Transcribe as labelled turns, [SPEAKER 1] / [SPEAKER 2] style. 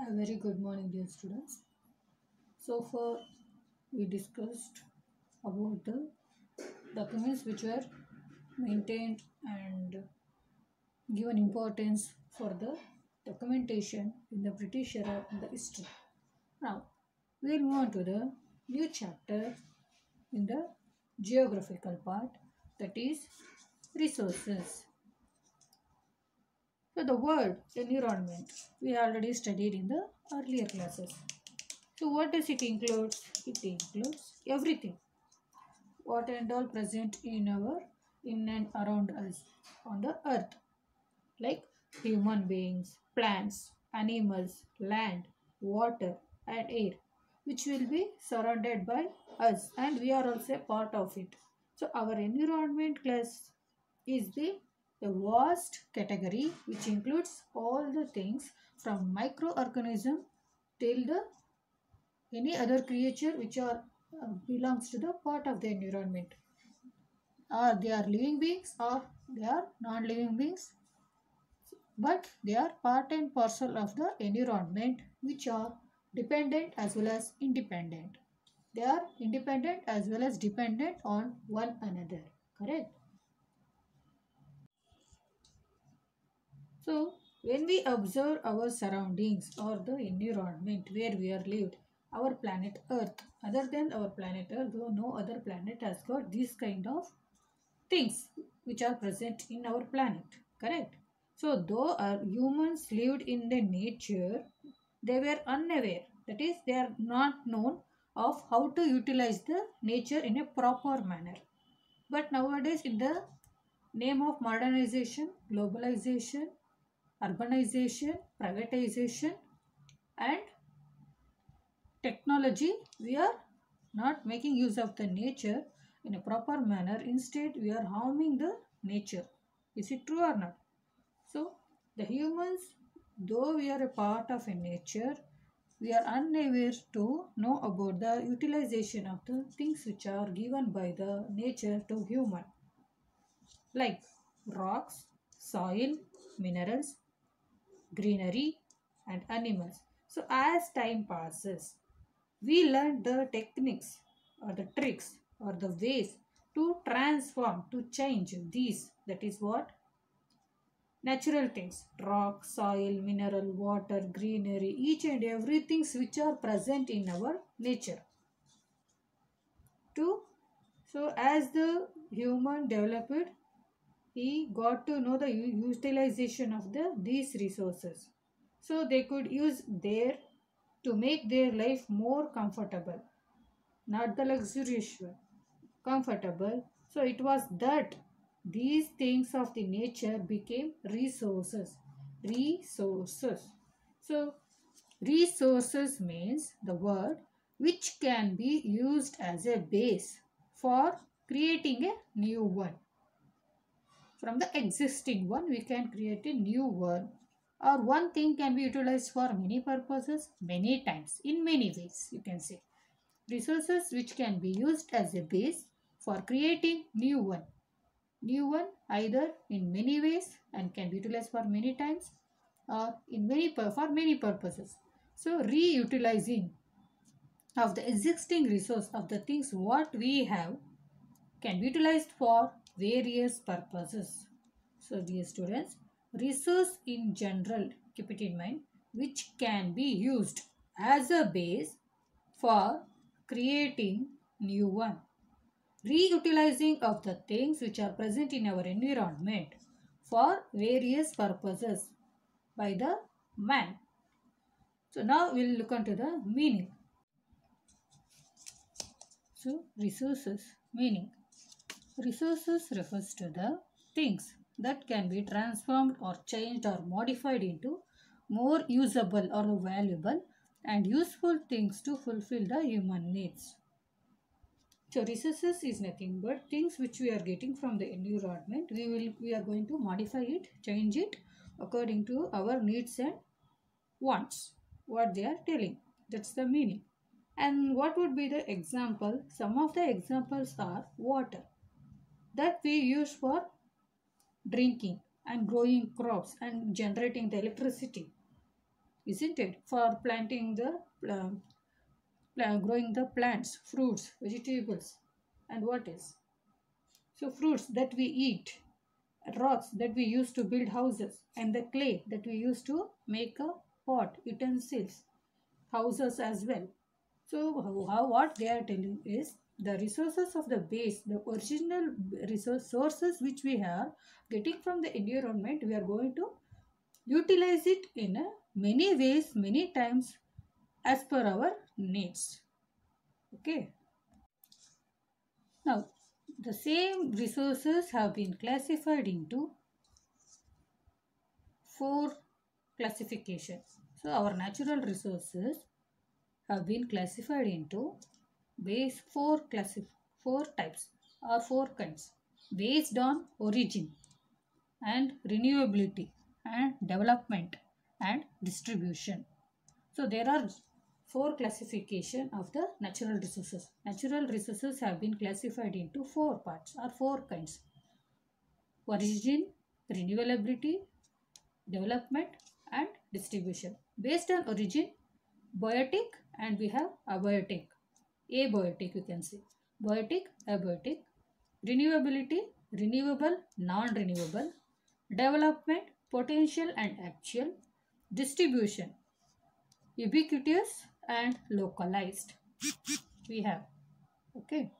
[SPEAKER 1] A very good morning, dear students. So far, we discussed about the documents which were maintained and given importance for the documentation in the British era and the history. Now, we'll move on to the new chapter in the geographical part, that is resources. So, the word environment we already studied in the earlier classes. So what does it include? It includes everything. What and all present in and around us on the earth, like human beings, plants, animals, land, water, and air, which will be surrounded by us, and we are also a part of it. So our environment class is the a vast category which includes all the things from microorganism till the any other creature which are belongs to the part of the environment, or they are living beings or they are non-living beings, but they are part and parcel of the environment, which are dependent as well as independent. They are independent as well as dependent on one another, correct? So, when we observe our surroundings or the environment where we are lived, our planet Earth, other than our planet Earth, though no other planet has got these kind of things which are present in our planet, correct? So, though our humans lived in the nature, they were unaware, that is, they are not known of how to utilize the nature in a proper manner. But nowadays, in the name of modernization, globalization, urbanization, privatization, and technology, we are not making use of the nature in a proper manner. Instead, we are harming the nature. Is it true or not? So, the humans, though we are a part of a nature, we are unaware to know about the utilization of the things which are given by the nature to human, like rocks, soil, minerals, greenery, and animals. So, as time passes, we learn the techniques or the tricks or the ways to transform, to change these. That is what? Natural things, rock, soil, mineral, water, greenery, each and everything which are present in our nature. To so as the human developed, he got to know the utilization of these resources, so they could use their to make their life more comfortable, not the luxurious one, comfortable. So it was that these things of the nature became resources. Resources. So resources means the word which can be used as a base for creating a new one. From the existing one, we can create a new one. Or one thing can be utilized for many purposes, many times, in many ways, you can say. Resources which can be used as a base for creating new one. New one either in many ways and can be utilized for many times, or in for many purposes. So reutilizing of the existing resource of the things what we have can be utilized for various purposes. So dear students, resource in general, keep it in mind, which can be used as a base for creating new one. Reutilizing of the things which are present in our environment for various purposes by the man. So now we'll look into the meaning. So resources meaning. Resources refers to the things that can be transformed or changed or modified into more usable or valuable and useful things to fulfill the human needs. So resources is nothing but things which we are getting from the environment. We are going to modify it, change it according to our needs and wants. What they are telling. That's the meaning. And what would be the example? Some of the examples are water that we use for drinking and growing crops and generating the electricity. isn't it? For planting the growing the plants, fruits, vegetables, and what is? So fruits that we eat, rocks that we use to build houses, and the clay that we use to make a pot, utensils, houses as well. So what they are telling is the resources of the base, the original resource sources which we have getting from the environment, we are going to utilize it in a many ways, many times as per our needs. Okay. Now, the same resources have been classified into four classifications. So, our natural resources have been classified into base four types or four kinds based on origin and renewability and development and distribution. So there are four classification of the natural resources. Natural resources have been classified into four parts or four kinds: origin, renewability, development and distribution. Based on origin, biotic and we have abiotic. Abiotic you can say. Biotic, abiotic. Renewability, renewable, non-renewable. Development, potential and actual. Distribution, ubiquitous and localized we have. Okay.